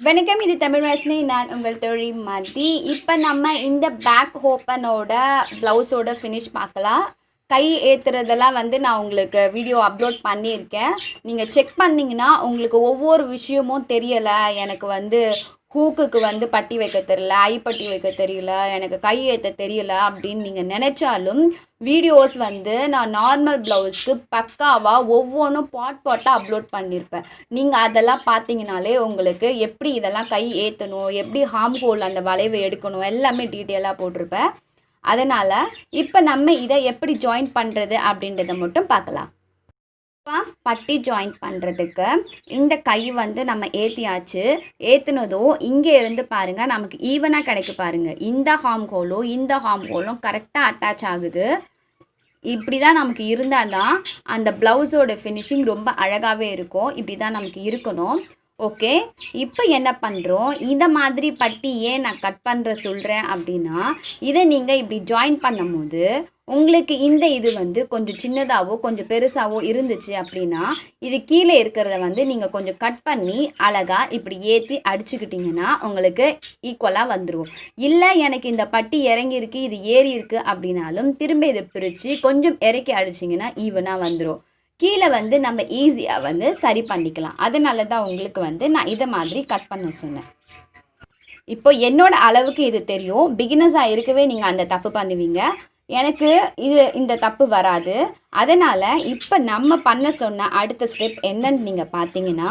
வணக்கம், இது தமிழ் வாசனை. நான் உங்கள் தோழி மதி. இப்போ நம்ம இந்த பேக் ஓப்பனோட ப்ளவுஸோட ஃபினிஷ் பார்க்கலாம். கை ஏற்றுறதெல்லாம் நான் உங்களுக்கு வீடியோ அப்லோட் பண்ணியிருக்கேன். நீங்கள் செக் பண்ணிங்கன்னா உங்களுக்கு ஒவ்வொரு விஷயமும் தெரியலை, எனக்கு ஹூக்குக்கு பட்டி வைக்க தெரியல, ஐப்பட்டி வைக்க தெரியல, எனக்கு கை ஏற்ற தெரியல அப்படின்னு நீங்கள் நினச்சாலும் வீடியோஸ் நான் நார்மல் ப்ளவுஸ்க்கு பக்காவாக ஒவ்வொன்றும் பாட்டாக அப்லோட் பண்ணியிருப்பேன். நீங்கள் அதெல்லாம் பார்த்தீங்கனாலே உங்களுக்கு எப்படி இதெல்லாம் கை ஏற்றணும், எப்படி ஹார்ம் ஹோல் அந்த வளைவு எடுக்கணும் எல்லாமே டீட்டெயிலாக போட்டிருப்பேன். அதனால் இப்போ நம்ம இதை எப்படி ஜாயின் பண்ணுறது அப்படின்றத மட்டும் பார்க்கலாம். இப்போ பட்டி ஜாயின் பண்ணுறதுக்கு இந்த கை நம்ம ஏற்றியாச்சு. ஏற்றுனதும் இங்கே இருந்து பாருங்கள், நமக்கு ஈவனாக கிடைக்கு பாருங்கள். இந்த ஹார்ம் ஹோலும் கரெக்டாக அட்டாச் ஆகுது. இப்படி தான் நமக்கு இருந்தால் தான் அந்த ப்ளவுஸோட ஃபினிஷிங் ரொம்ப அழகாகவே இருக்கும். இப்படி தான் நமக்கு இருக்கணும். ஓகே, இப்போ என்ன பண்ணுறோம், இந்த மாதிரி பட்டி ஏன் நான் கட் பண்ணுற சொல்கிறேன் அப்படின்னா, இதை நீங்கள் இப்படி ஜாயின் பண்ணும் போது உங்களுக்கு இந்த இது கொஞ்சம் சின்னதாகவோ கொஞ்சம் பெருசாகவோ இருந்துச்சு அப்படின்னா, இது கீழே இருக்கிறத நீங்கள் கொஞ்சம் கட் பண்ணி அழகாக இப்படி ஏற்றி அடிச்சுக்கிட்டிங்கன்னா உங்களுக்கு ஈக்குவலாக வந்துடும். இல்லை எனக்கு இந்த பட்டி இறங்கியிருக்கு, இது ஏறி இருக்குது அப்படின்னாலும் திரும்ப இதை பிரித்து கொஞ்சம் இறக்கி அடிச்சிங்கன்னா ஈவனாக வந்துடும். கீழே நம்ம ஈஸியாக சரி பண்ணிக்கலாம். அதனால தான் உங்களுக்கு நான் இதை மாதிரி கட் பண்ண சொன்னேன். இப்போ என்னோட அளவுக்கு இது தெரியும். பிகினர்ஸாக இருக்கவே நீங்கள் அந்த தப்பு பண்ணுவீங்க. எனக்கு இந்த தப்பு வராது. அதனால் இப்போ நம்ம பண்ண சொன்ன அடுத்த ஸ்டெப் என்னன்னு நீங்கள் பார்த்தீங்கன்னா,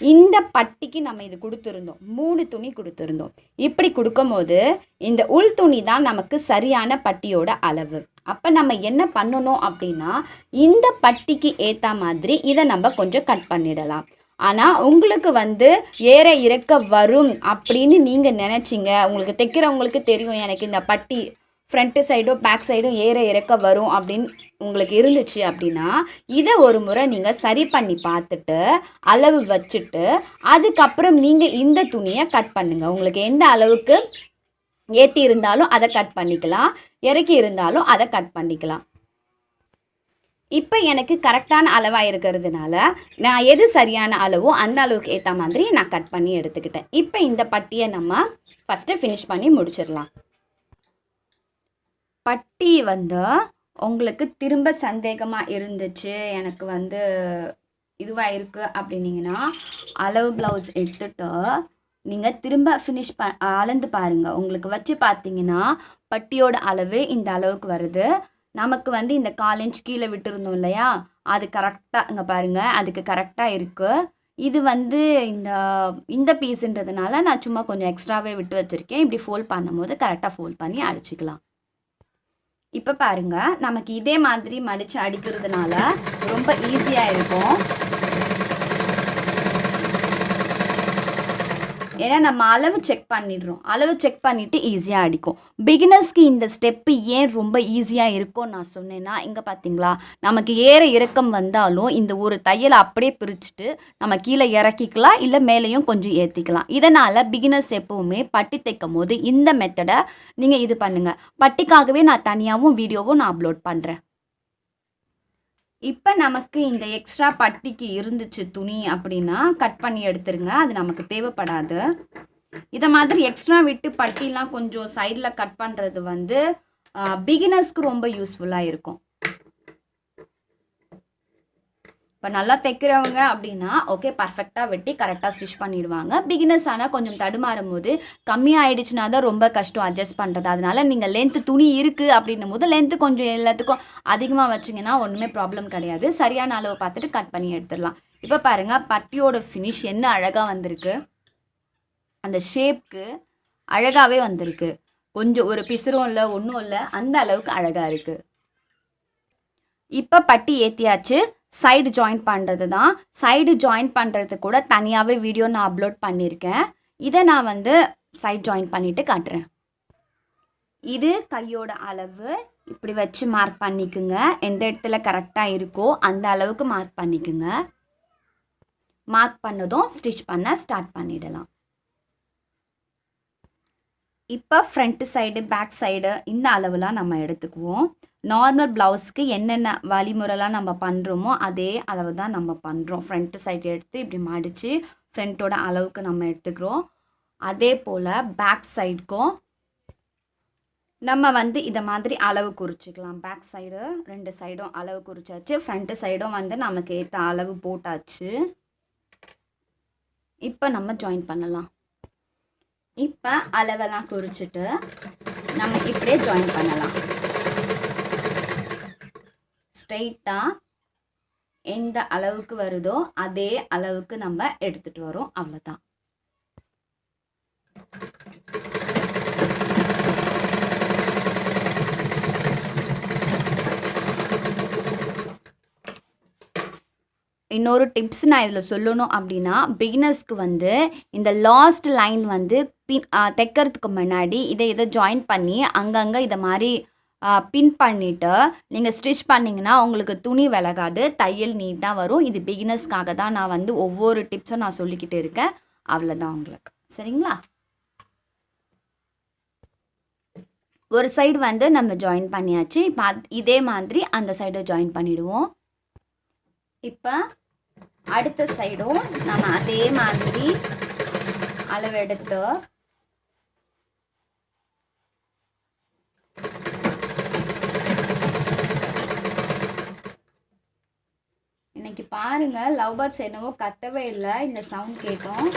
இந்த பட்டிக்கு நம்ம இது கொடுத்துருந்தோம், 3 துணி கொடுத்துருந்தோம். இப்படி கொடுக்கும்போது இந்த உள் துணி தான் நமக்கு சரியான பட்டியோட அளவு. அப்போ நம்ம என்ன பண்ணணும் அப்படின்னா, இந்த பட்டிக்கு ஏற்ற மாதிரி இதை நம்ம கொஞ்சம் கட் பண்ணிடலாம். ஆனால் உங்களுக்கு ஏற இறக்க வரும் அப்படின்னு நீங்கள் நினச்சிங்க, உங்களுக்கு தைக்கிறவங்களுக்கு தெரியும் எனக்கு இந்த பட்டி ஃப்ரண்ட்டு சைடும் பேக் சைடும் ஏற இறக்க வரும் அப்படின்னு உங்களுக்கு இருந்துச்சு அப்படின்னா, இதை ஒரு முறை நீங்கள் சரி பண்ணி பார்த்துட்டு அளவு வச்சுட்டு அதுக்கப்புறம் நீங்கள் இந்த துணியை கட் பண்ணுங்கள். உங்களுக்கு எந்த அளவுக்கு ஏற்றி இருந்தாலும் அதை கட் பண்ணிக்கலாம், இறக்கி இருந்தாலும் அதை கட் பண்ணிக்கலாம். இப்போ எனக்கு கரெக்டான அளவாக இருக்கிறதுனால நான் எது சரியான அளவோ அந்த அளவுக்கு ஏற்ற மாதிரி நான் கட் பண்ணி எடுத்துக்கிட்டேன். இப்போ இந்த பட்டியை நம்ம ஃபஸ்ட்டு ஃபினிஷ் பண்ணி முடிச்சிடலாம். பட்டி உங்களுக்கு திரும்ப சந்தேகமாக இருந்துச்சு, எனக்கு இதுவாக இருக்குது அப்படின்னீங்கன்னா, அளவு ப்ளவுஸ் எடுத்துகிட்டு நீங்கள் திரும்ப ஃபினிஷ் அளந்து பாருங்கள். உங்களுக்கு வச்சு பார்த்தீங்கன்னா பட்டியோட அளவு இந்த அளவுக்கு வருது. நமக்கு இந்த 1/4 இன்ச் கீழே விட்டுருந்தோம் இல்லையா, அது கரெக்டாக இங்கே பாருங்கள், அதுக்கு கரெக்டாக இருக்குது. இது இந்த பீஸுன்றதுனால நான் சும்மா கொஞ்சம் எக்ஸ்ட்ராவே விட்டு வச்சுருக்கேன். இப்படி ஃபோல்ட் பண்ணும்போது கரெக்டாக ஃபோல்ட் பண்ணி அடிச்சுக்கலாம். இப்போ பாருங்கள், நமக்கு இதே மாதிரி மடித்து அடிக்கிறதுனால ரொம்ப ஈஸியாக இருக்கும். ஏன்னா நம்ம அளவு செக் பண்ணிடுறோம், அளவு செக் பண்ணிவிட்டு ஈஸியாக அடிக்கும். பிகினர்ஸ்க்கு இந்த ஸ்டெப்பு ஏன் ரொம்ப ஈஸியாக இருக்கும் நான் சொன்னேன்னா, இங்கே பார்த்தீங்களா, நமக்கு ஏற இறக்கம் வந்தாலும் இந்த ஒரு தையலை அப்படியே பிரிச்சுட்டு நம்ம கீழே இறக்கிக்கலாம், இல்லை மேலேயும் கொஞ்சம் ஏற்றிக்கலாம். இதனால் பிகினர்ஸ் எப்போவுமே பட்டி தைக்கும் போது இந்த மெத்தடை நீங்கள் இது பண்ணுங்கள். பட்டிக்காகவே நான் தனியாகவும் வீடியோவும் நான் அப்லோட் பண்ணுறேன். இப்போ நமக்கு இந்த எக்ஸ்ட்ரா பட்டிக்கு இருந்துச்சு துணி அப்படின்னா கட் பண்ணி எடுத்துருங்க, அது நமக்கு தேவைப்படாது. இதை மாதிரி எக்ஸ்ட்ரா விட்டு பட்டிலாம் கொஞ்சம் சைடில் கட் பண்ணுறது பிகினர்ஸ்க்கு ரொம்ப யூஸ்ஃபுல்லாக இருக்கும். இப்போ நல்லா தைக்கிறவங்க அப்படின்னா ஓகே, பர்ஃபெக்டாக வெட்டி கரெக்டாக ஸ்டிச் பண்ணிடுவாங்க. பிகினர்ஸ் ஆனால் கொஞ்சம் தடுமாறும் போது கம்மியாகிடுச்சுன்னா தான் ரொம்ப கஷ்டம் அட்ஜஸ்ட் பண்ணுறது. அதனால் நீங்கள் லென்த்து துணி இருக்குது அப்படின்னும் போது லென்த்து கொஞ்சம் எல்லாத்துக்கும் அதிகமாக வச்சிங்கன்னா ஒன்றுமே ப்ராப்ளம் கிடையாது. சரியான அளவு பார்த்துட்டு கட் பண்ணி எடுத்துடலாம். இப்போ பாருங்கள், பட்டியோட ஃபினிஷ் என்ன அழகாக வந்திருக்கு, அந்த ஷேப்க்கு அழகாகவே வந்திருக்கு. கொஞ்சம் ஒரு பிசுரும் இல்லை, ஒன்றும் இல்லை, அந்த அளவுக்கு அழகாக இருக்குது. இப்போ பட்டி ஏற்றியாச்சு. சைடு ஜாயின் பண்ணுறது தான். சைடு ஜாயின் பண்ணுறது கூட தனியாகவே வீடியோ நான் அப்லோட் பண்ணியிருக்கேன். இதை நான் சைடு ஜாயின் பண்ணிவிட்டு காட்டுறேன். இது கையோட அளவு இப்படி வச்சு மார்க் பண்ணிக்குங்க. எந்த இடத்துல கரெக்டாக இருக்கோ அந்த அளவுக்கு மார்க் பண்ணிக்குங்க. மார்க் பண்ணதும் ஸ்டிச் பண்ண ஸ்டார்ட் பண்ணிடலாம். இப்போ ஃப்ரண்ட்டு சைடு பேக் சைடு இந்த அளவுலாம் நம்ம எடுத்துக்குவோம். நார்மல் ப்ளவுஸ்க்கு என்னென்ன வழிமுறைலாம் நம்ம பண்ணுறோமோ அதே அளவு தான் நம்ம பண்ணுறோம். ஃப்ரண்ட்டு சைடு எடுத்து இப்படி மடித்து ஃப்ரண்ட்டோட அளவுக்கு நம்ம எடுத்துக்கிறோம். அதே போல் பேக் சைடுக்கும் நம்ம வந்து இதை மாதிரி அளவு குறிச்சிக்கலாம். பேக் சைடு 2 சைடும் அளவு குறிச்சாச்சு. ஃப்ரண்ட் சைடும் வந்து நமக்கு ஏற்ற அளவு போட்டாச்சு. இப்போ நம்ம ஜாயின் பண்ணலாம். இப்போ அளவெல்லாம் குறிச்சிட்டு நம்ம இப்படியே ஜாயின் பண்ணலாம். ஸ்ட்ரைட்டாக எந்த அளவுக்கு வருதோ அதே அளவுக்கு நம்ம எடுத்துகிட்டு வரோம். அவ்வளோதான். இன்னொரு டிப்ஸ் நான் இதில் சொல்லணும் அப்படின்னா, பிகினர்ஸ்க்கு வந்து இந்த லாஸ்ட் லைன் வந்து தைக்கிறதுக்கு முன்னாடி இதை ஜாயின் பண்ணி அங்கங்கே இதை மாதிரி பின் பண்ணிவிட்டு நீங்கள் ஸ்டிச் பண்ணிங்கன்னா உங்களுக்கு துணி விலகாது, தையல் நீட்டாக வரும். இது பிகினர்ஸ்க்காக தான் நான் வந்து ஒவ்வொரு டிப்ஸும் நான் சொல்லிக்கிட்டு இருக்கேன். அவ்வளோதான் உங்களுக்கு. சரிங்களா? ஒரு சைடு வந்து நம்ம ஜாயின் பண்ணியாச்சு. இப்போ இதே மாதிரி அந்த சைடை ஜாயின் பண்ணிவிடுவோம். இப்போ அடுத்த சைடும் நம்ம அதே மாதிரி அளவெடுத்து இன்னைக்கு பாருங்க, லவ் பேர்ட்ஸ் என்னவோ கத்தவே இல்லை. இந்த சவுண்ட் கேட்டோம்.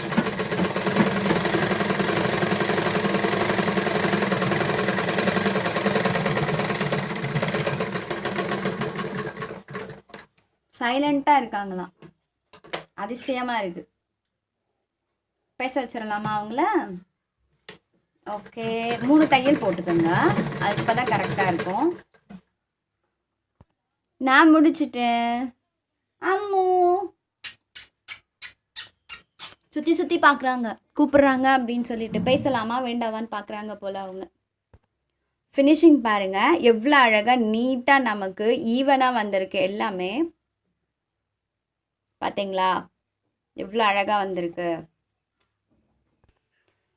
சைலண்டா இருக்காங்களாம். அதிசயமா இருக்கு. பேச வச்சிடலாமா அவங்கள? ஓகே, 3 தையல் போட்டுக்கோங்க. அது இப்போதான் கரெக்டா இருக்கும். நான் முடிச்சிட்டேன். அம்மு சுற்றி சுற்றி பார்க்குறாங்க, கூப்பிட்றாங்க அப்படின்னு சொல்லிட்டு. பேசலாமா வேண்டாவான்னு பார்க்குறாங்க போல் அவங்க. ஃபினிஷிங் பாருங்கள் எவ்வளோ அழகாக நீட்டாக நமக்கு ஈவனாக வந்திருக்கு. எல்லாமே பார்த்தீங்களா எவ்வளோ அழகாக வந்திருக்கு.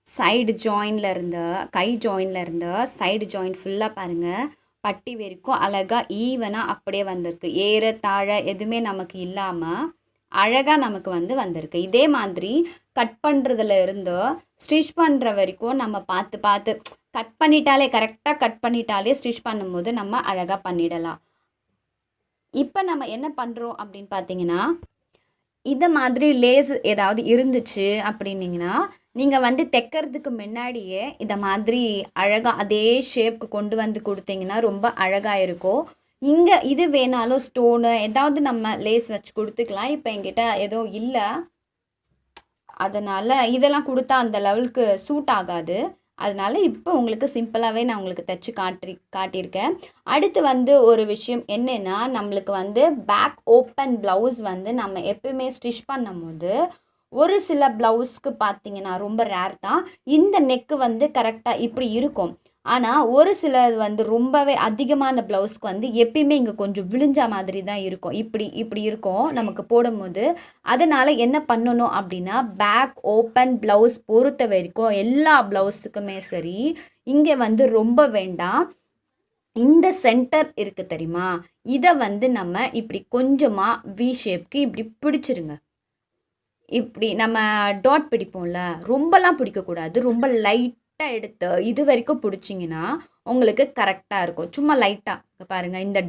சைடு ஜாயின்ல இருந்து கை ஜாயின்ல இருந்து சைடு ஜாயின் ஃபுல்லாக பாருங்கள், பட்டி வரைக்கும் அழகாக ஈவனாக அப்படியே வந்திருக்கு. ஏற தாழ எதுவுமே நமக்கு இல்லாமல் அழகாக நமக்கு வந்திருக்கு. இதே மாதிரி கட் பண்ணுறதுல இருந்து ஸ்டிச் பண்ணுற வரைக்கும் நம்ம பார்த்து பார்த்து கட் பண்ணிட்டாலே, கரெக்டாக கட் பண்ணிட்டாலே ஸ்டிச் பண்ணும்போது நம்ம அழகாக பண்ணிடலாம். இப்போ நம்ம என்ன பண்ணுறோம் அப்படின்னு பார்த்தீங்கன்னா, இதை மாதிரி லேஸ் ஏதாவது இருந்துச்சு அப்படின்னீங்கன்னா நீங்கள் வந்து தைக்கிறதுக்கு முன்னாடியே இதை மாதிரி அழகாக அதே ஷேப்புக்கு கொண்டு வந்து கொடுத்தீங்கன்னா ரொம்ப அழகாக இருக்கும். இங்கே இது வேணாலும் ஸ்டோனு ஏதாவது நம்ம லேஸ் வச்சு கொடுத்துக்கலாம். இப்போ என்கிட்ட எதுவும் இல்லை, அதனால் இதெல்லாம் கொடுத்தா அந்த லெவலுக்கு சூட் ஆகாது. அதனால் இப்போ உங்களுக்கு சிம்பிளாகவே நான் உங்களுக்கு தைச்சி காட்டியிருக்கேன். அடுத்து வந்து ஒரு விஷயம் என்னென்னா, நம்மளுக்கு வந்து பேக் ஓப்பன் ப்ளவுஸ் வந்து நம்ம எப்பவுமே ஸ்டிச் பண்ணும்போது ஒரு சில ப்ளவுஸ்க்கு பார்த்தீங்கன்னா ரொம்ப ரேர் தான் இந்த நெக்கு வந்து கரெக்டாக இப்படி இருக்கும். ஆனால் ஒரு சிலது வந்து ரொம்பவே அதிகமான ப்ளவுஸ்க்கு வந்து எப்பயுமே இங்கே கொஞ்சம் விழிஞ்ச மாதிரி தான் இருக்கும். இப்படி இருக்கும் நமக்கு போடும்போது. அதனால் என்ன பண்ணணும் அப்படின்னா, பேக் ஓப்பன் ப்ளவுஸ் பொறுத்த வரைக்கும் எல்லா ப்ளவுஸுக்குமே சரி, இங்கே வந்து ரொம்ப வேண்டாம். இந்த சென்டர் இருக்குது தெரியுமா, இதை வந்து நம்ம இப்படி கொஞ்சமாக வி ஷேப்க்கு இப்படி பிடிச்சிருங்க. இப்படி நம்ம டாட் பிடிப்போம்ல, ரொம்பலாம் பிடிக்கக்கூடாது. ரொம்ப லைட்டாக எடுத்து இது வரைக்கும் பிடிச்சிங்கன்னா உங்களுக்கு கரெக்டாக இருக்கும். சும்மா லைட்டாக பாருங்கள், இந்த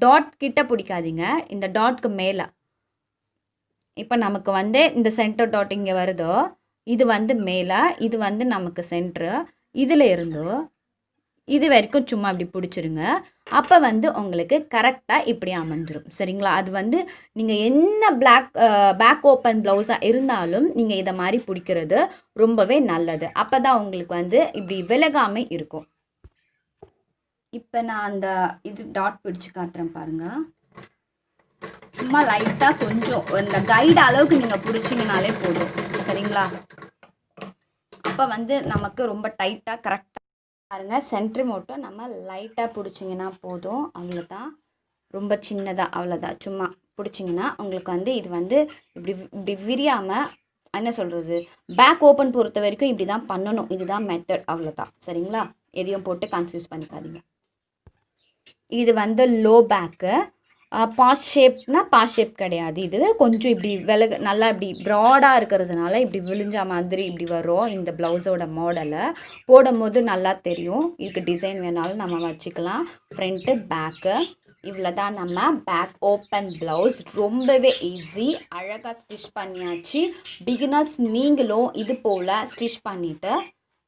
டாட் கிட்ட பிடிக்காதீங்க, இந்த டாட்க்கு மேலே. இப்போ நமக்கு வந்து இந்த சென்டர் டாட் இங்கே வருதோ, இது வந்து மேலே, இது வந்து நமக்கு சென்ட்ரு. இதில் இருந்தோ இது வரைக்கும் சும்மா இப்படி பிடிச்சிருங்க. அப்போ வந்து உங்களுக்கு கரெக்டாக இப்படி அமைஞ்சிரும். சரிங்களா? அது வந்து நீங்கள் என்ன பேக் ஓப்பன் ப்ளவுஸாக இருந்தாலும் நீங்கள் இதை மாதிரி பிடிக்கிறது ரொம்பவே நல்லது. அப்போ தான் உங்களுக்கு வந்து இப்படி விலகாமல் இருக்கும். இப்போ நான் அந்த இது டாட் பிடிச்சி காட்டுறேன் பாருங்கள். சும்மா லைட்டாக கொஞ்சம் இந்த கைடு அளவுக்கு நீங்கள் பிடிச்சிங்கனாலே போதும். சரிங்களா? அப்போ வந்து நமக்கு ரொம்ப டைட்டாக கரெக்டாக பாருங்கள். சென்ட்ரு மட்டும் நம்ம லைட்டாக பிடிச்சிங்கன்னா போதும். அவ்வளோதான், ரொம்ப சின்னதாக அவ்வளோதான். சும்மா பிடிச்சிங்கன்னா உங்களுக்கு வந்து இது வந்து இப்படி விரியாமல் என்ன சொல்கிறது, பேக் ஓப்பன் பொறுத்த வரைக்கும் இப்படி தான் பண்ணணும். இதுதான் மெத்தட். அவ்வளோதான். சரிங்களா? எதையும் போட்டு கன்ஃபியூஸ் பண்ணிக்காதீங்க. இது வந்து லோ பேக்கு. பாஸ் ஷேப்னா பாஸ் ஷேப் கிடையாது. இது கொஞ்சம் இப்படி நல்லா இப்படி ப்ராடாக இருக்கிறதுனால இப்படி விழிஞ்ச மாதிரி இப்படி வரும். இந்த ப்ளவுஸோட மாடலை போடும்போது நல்லா தெரியும். இதுக்கு டிசைன் வேணாலும் நம்ம வச்சுக்கலாம். ஃப்ரண்ட்டு பேக்கு இவ்வளோ தான் நம்ம பேக் ஓப்பன் ப்ளவுஸ். ரொம்பவே ஈஸி, அழகாக ஸ்டிச் பண்ணியாச்சு. பிகினர்ஸ் நீங்களும் இது போல் ஸ்டிச் பண்ணிவிட்டு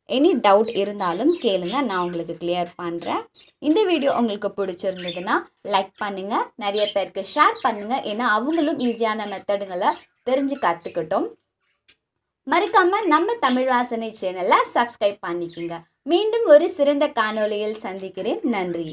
எனி டவுட் இருந்தாலும் கேளுங்க, நான் உங்களுக்கு கிளியர் பண்ணுறேன். இந்த வீடியோ உங்களுக்கு பிடிச்சிருந்ததுன்னா லைக் பண்ணுங்கள், நிறைய பேருக்கு ஷேர் பண்ணுங்கள். ஏன்னா அவங்களும் ஈஸியான மெத்தடுங்களை தெரிஞ்சு கற்றுக்கிட்டோம். மறக்காமல் நம்ம தமிழ் வாசனை சேனலை சப்ஸ்கிரைப் பண்ணிக்கோங்க. மீண்டும் ஒரு சிறந்த காணொளியில் சந்திக்கிறேன். நன்றி.